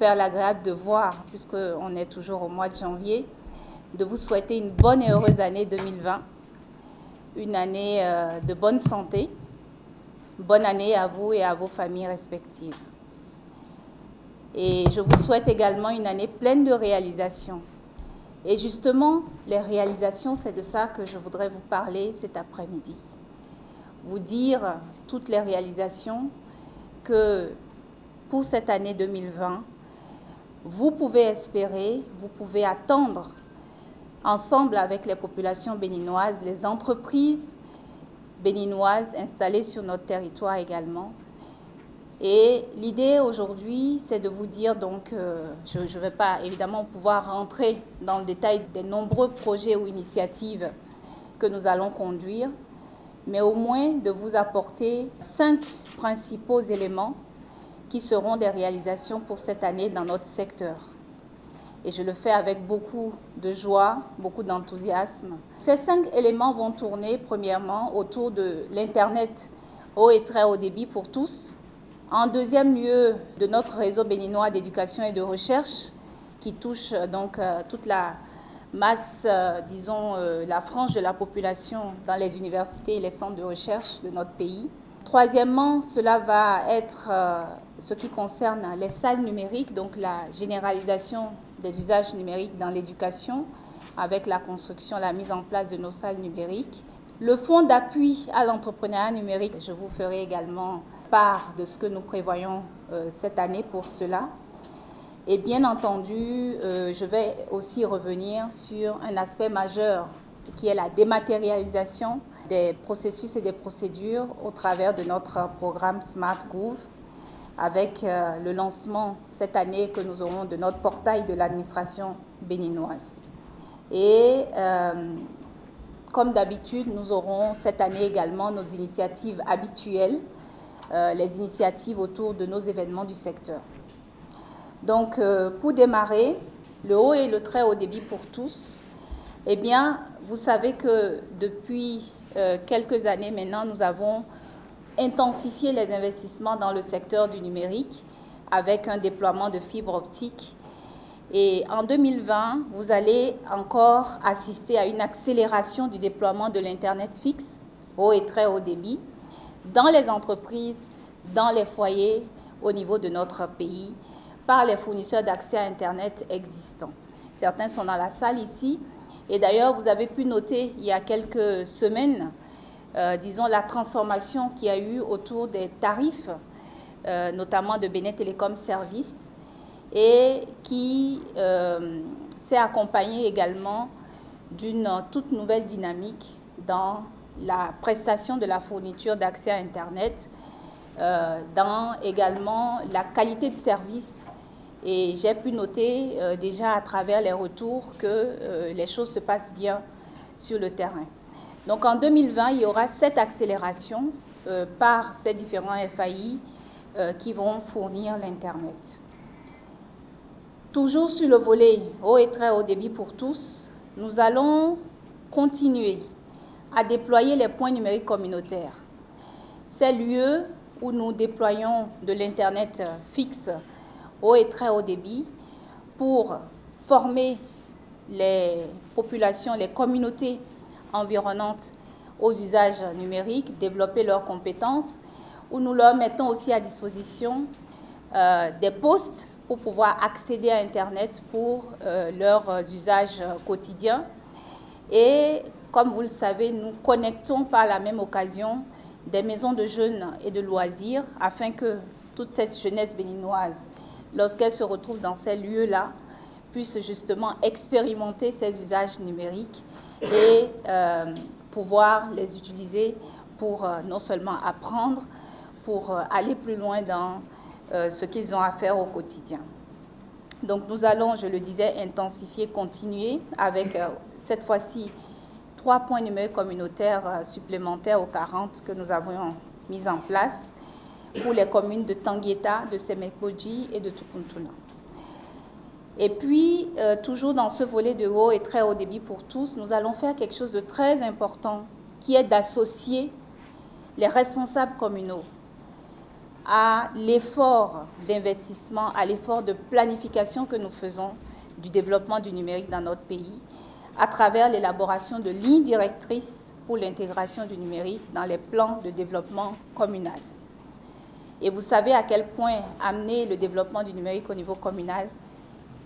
faire l'agréable devoir, puisqu'on est toujours au mois de janvier, de vous souhaiter une bonne et heureuse année 2020, une année de bonne santé. Bonne année à vous et à vos familles respectives. Et je vous souhaite également une année pleine de réalisations. Et justement, les réalisations, c'est de ça que je voudrais vous parler cet après-midi. Vous dire toutes les réalisations que pour cette année 2020, vous pouvez espérer, vous pouvez attendre, ensemble avec les populations béninoises, les entreprises béninoises installées sur notre territoire également. Et l'idée aujourd'hui, c'est de vous dire, donc, je ne vais pas évidemment pouvoir rentrer dans le détail des nombreux projets ou initiatives que nous allons conduire, mais au moins de vous apporter 5 principaux éléments qui seront des réalisations pour cette année dans notre secteur. Et je le fais avec beaucoup de joie, beaucoup d'enthousiasme. Ces 5 éléments vont tourner premièrement autour de l'Internet haut et très haut débit pour tous. En deuxième lieu, de notre réseau béninois d'éducation et de recherche qui touche donc toute la masse, disons, la frange de la population dans les universités et les centres de recherche de notre pays. Troisièmement, cela va être ce qui concerne les salles numériques, donc la généralisation des usages numériques dans l'éducation avec la construction, la mise en place de nos salles numériques. Le fonds d'appui à l'entrepreneuriat numérique, je vous ferai également part de ce que nous prévoyons cette année pour cela. Et bien entendu, je vais aussi revenir sur un aspect majeur qui est la dématérialisation des processus et des procédures au travers de notre programme Smart Gouv, avec le lancement cette année que nous aurons de notre portail de l'administration béninoise. Et comme d'habitude, nous aurons cette année également nos initiatives habituelles, les initiatives autour de nos événements du secteur. Donc, pour démarrer, le haut et le très haut débit pour tous, eh bien, vous savez que depuis quelques années maintenant, nous avons intensifié les investissements dans le secteur du numérique avec un déploiement de fibres optiques. Et en 2020, vous allez encore assister à une accélération du déploiement de l'Internet fixe, haut et très haut débit, dans les entreprises, dans les foyers, au niveau de notre pays, par les fournisseurs d'accès à Internet existants. Certains sont dans la salle ici. Et d'ailleurs, vous avez pu noter il y a quelques semaines, disons, la transformation qu'il y a eu autour des tarifs, notamment de Benin Telecom Services, et qui s'est accompagné également d'une toute nouvelle dynamique dans la prestation de la fourniture d'accès à Internet, dans également la qualité de service. Et j'ai pu noter déjà à travers les retours que les choses se passent bien sur le terrain. Donc en 2020, il y aura cette accélération par ces différents FAI qui vont fournir l'Internet. Toujours sur le volet haut et très haut débit pour tous, nous allons continuer à déployer les points numériques communautaires. Ces lieux où nous déployons de l'Internet fixe, haut et très haut débit, pour former les populations, les communautés environnantes aux usages numériques, développer leurs compétences, où nous leur mettons aussi à disposition des postes pour pouvoir accéder à Internet pour leurs usages quotidiens. Et comme vous le savez, nous connectons par la même occasion des maisons de jeunes et de loisirs afin que toute cette jeunesse béninoise, lorsqu'elle se retrouve dans ces lieux-là, puisse justement expérimenter ces usages numériques et pouvoir les utiliser pour non seulement apprendre, pour aller plus loin dans ce qu'ils ont à faire au quotidien. Donc nous allons, je le disais, intensifier, continuer avec cette fois-ci 3 points numériques communautaires supplémentaires aux 40 que nous avons mis en place pour les communes de Tanguieta, de Semekboji et de Tukuntuna. Et puis, toujours dans ce volet de haut et très haut débit pour tous, nous allons faire quelque chose de très important qui est d'associer les responsables communaux à l'effort d'investissement, à l'effort de planification que nous faisons du développement du numérique dans notre pays, à travers l'élaboration de lignes directrices pour l'intégration du numérique dans les plans de développement communal. Et vous savez à quel point amener le développement du numérique au niveau communal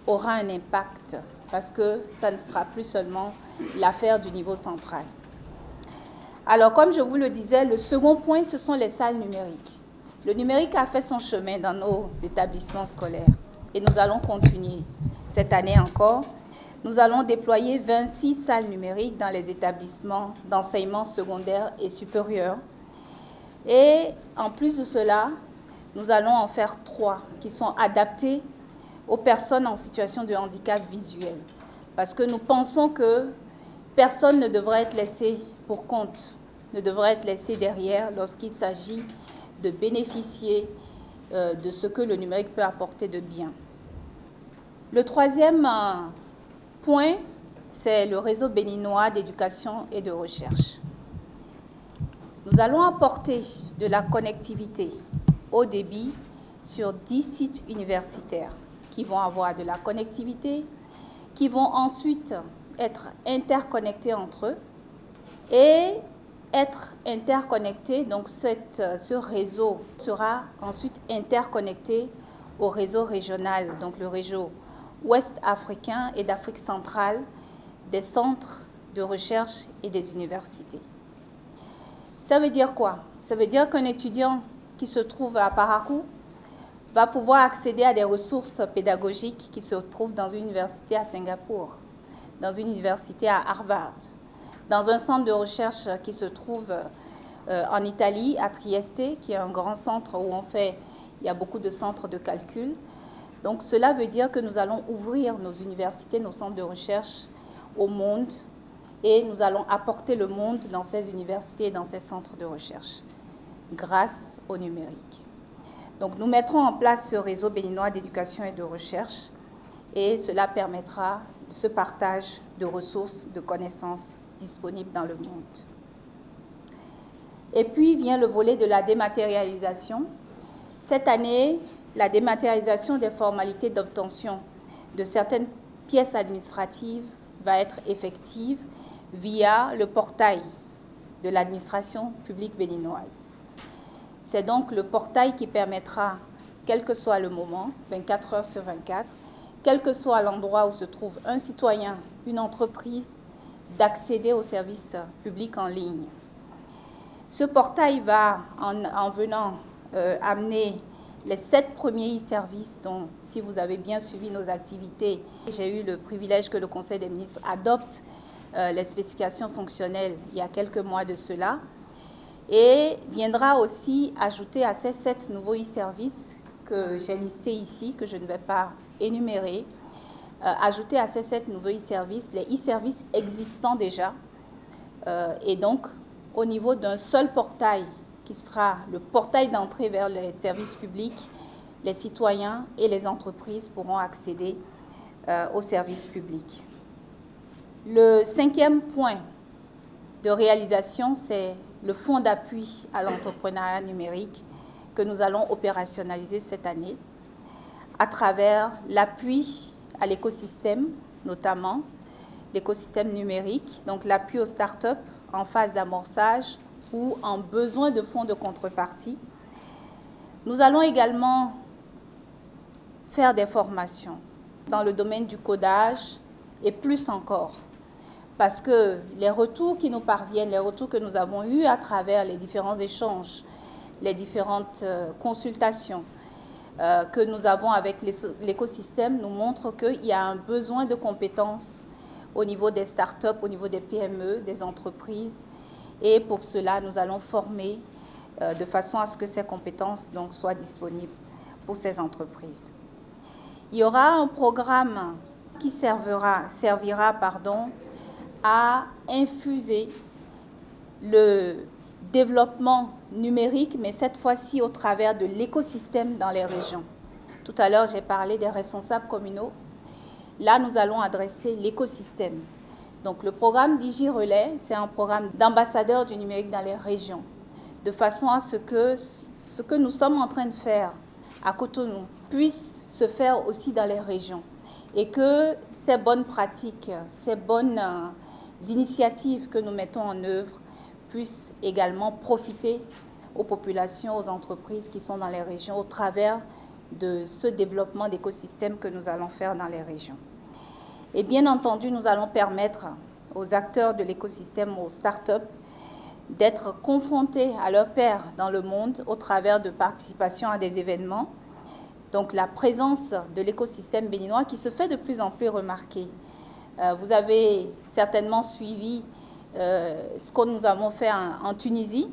aura un impact, parce que ça ne sera plus seulement l'affaire du niveau central. Alors, comme je vous le disais, le second point, ce sont les salles numériques. Le numérique a fait son chemin dans nos établissements scolaires et nous allons continuer. Cette année encore, nous allons déployer 26 salles numériques dans les établissements d'enseignement secondaire et supérieur. Et en plus de cela, nous allons en faire 3 qui sont adaptées aux personnes en situation de handicap visuel. Parce que nous pensons que personne ne devrait être laissé pour compte, ne devrait être laissé derrière lorsqu'il s'agit de bénéficier de ce que le numérique peut apporter de bien. Le troisième point, c'est le réseau béninois d'éducation et de recherche. Nous allons apporter de la connectivité haut débit sur 10 sites universitaires qui vont avoir de la connectivité, qui vont ensuite être interconnectés entre eux et être interconnectés. Donc ce réseau sera ensuite interconnecté au réseau régional, donc le réseau ouest africain et d'Afrique centrale des centres de recherche et des universités. Ça veut dire quoi? Ça veut dire qu'un étudiant qui se trouve à Parakou va pouvoir accéder à des ressources pédagogiques qui se trouvent dans une université à Singapour, dans une université à Harvard, dans un centre de recherche qui se trouve en Italie, à Trieste, qui est un grand centre où il y a beaucoup de centres de calcul. Donc cela veut dire que nous allons ouvrir nos universités, nos centres de recherche au monde et nous allons apporter le monde dans ces universités et dans ces centres de recherche grâce au numérique. Donc nous mettrons en place ce réseau béninois d'éducation et de recherche et cela permettra ce partage de ressources, de connaissances disponibles dans le monde. Et puis vient le volet de la dématérialisation. Cette année, la dématérialisation des formalités d'obtention de certaines pièces administratives va être effective via le portail de l'administration publique béninoise. C'est donc le portail qui permettra, quel que soit le moment, 24 heures sur 24, quel que soit l'endroit où se trouve un citoyen, une entreprise, d'accéder aux services publics en ligne. Ce portail va, en venant amener les 7 premiers e-services dont, si vous avez bien suivi nos activités, j'ai eu le privilège que le Conseil des ministres adopte les spécifications fonctionnelles il y a quelques mois de cela, et viendra aussi ajouter à ces 7 nouveaux e-services que j'ai listés ici, que je ne vais pas énumérer, ajouter à ces 7 nouveaux e-services les e-services existants déjà, et donc au niveau d'un seul portail qui sera le portail d'entrée vers les services publics, les citoyens et les entreprises pourront accéder aux services publics. Le 5e point de réalisation, c'est le fonds d'appui à l'entrepreneuriat numérique que nous allons opérationnaliser cette année à travers l'appui à l'écosystème, notamment l'écosystème numérique, donc l'appui aux startups en phase d'amorçage ou en besoin de fonds de contrepartie. Nous allons également faire des formations dans le domaine du codage et plus encore, parce que les retours qui nous parviennent, les retours que nous avons eus à travers les différents échanges, les différentes consultations que nous avons avec l'écosystème nous montrent qu'il y a un besoin de compétences au niveau des startups, au niveau des PME, des entreprises. Et pour cela, nous allons former de façon à ce que ces compétences donc, soient disponibles pour ces entreprises. Il y aura un programme qui servira à infuser le développement numérique, mais cette fois-ci au travers de l'écosystème dans les régions. Tout à l'heure, j'ai parlé des responsables communaux. Là, nous allons adresser l'écosystème. Donc, le programme DigiRelais, c'est un programme d'ambassadeurs du numérique dans les régions, de façon à ce que ce que nous sommes en train de faire à Cotonou puisse se faire aussi dans les régions et que ces bonnes pratiques, ces bonnes initiatives que nous mettons en œuvre puissent également profiter aux populations, aux entreprises qui sont dans les régions au travers de ce développement d'écosystèmes que nous allons faire dans les régions. Et bien entendu, nous allons permettre aux acteurs de l'écosystème, aux startups, d'être confrontés à leurs pairs dans le monde au travers de participation à des événements. Donc la présence de l'écosystème béninois qui se fait de plus en plus remarquer. Vous avez certainement suivi ce que nous avons fait en Tunisie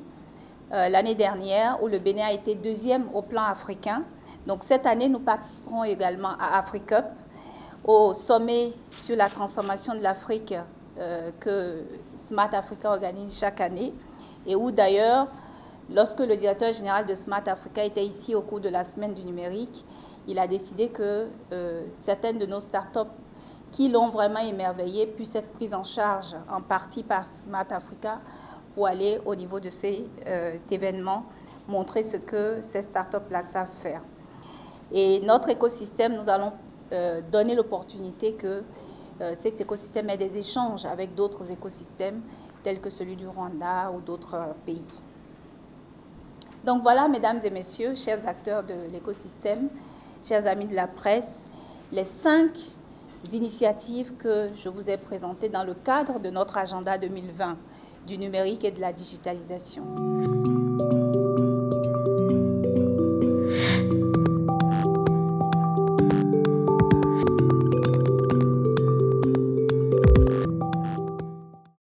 l'année dernière, où le Bénin a été deuxième au plan africain. Donc cette année, nous participerons également à AfriCup, au sommet sur la transformation de l'Afrique que Smart Africa organise chaque année, et où d'ailleurs, lorsque le directeur général de Smart Africa était ici au cours de la semaine du numérique, il a décidé que certaines de nos startups qui l'ont vraiment émerveillé puissent être prises en charge en partie par Smart Africa pour aller au niveau de cet événement, montrer ce que ces startups-là savent faire. Et notre écosystème, nous allons donner l'opportunité que cet écosystème ait des échanges avec d'autres écosystèmes tels que celui du Rwanda ou d'autres pays. Donc voilà, mesdames et messieurs, chers acteurs de l'écosystème, chers amis de la presse, les 5 initiatives que je vous ai présentées dans le cadre de notre agenda 2020 du numérique et de la digitalisation.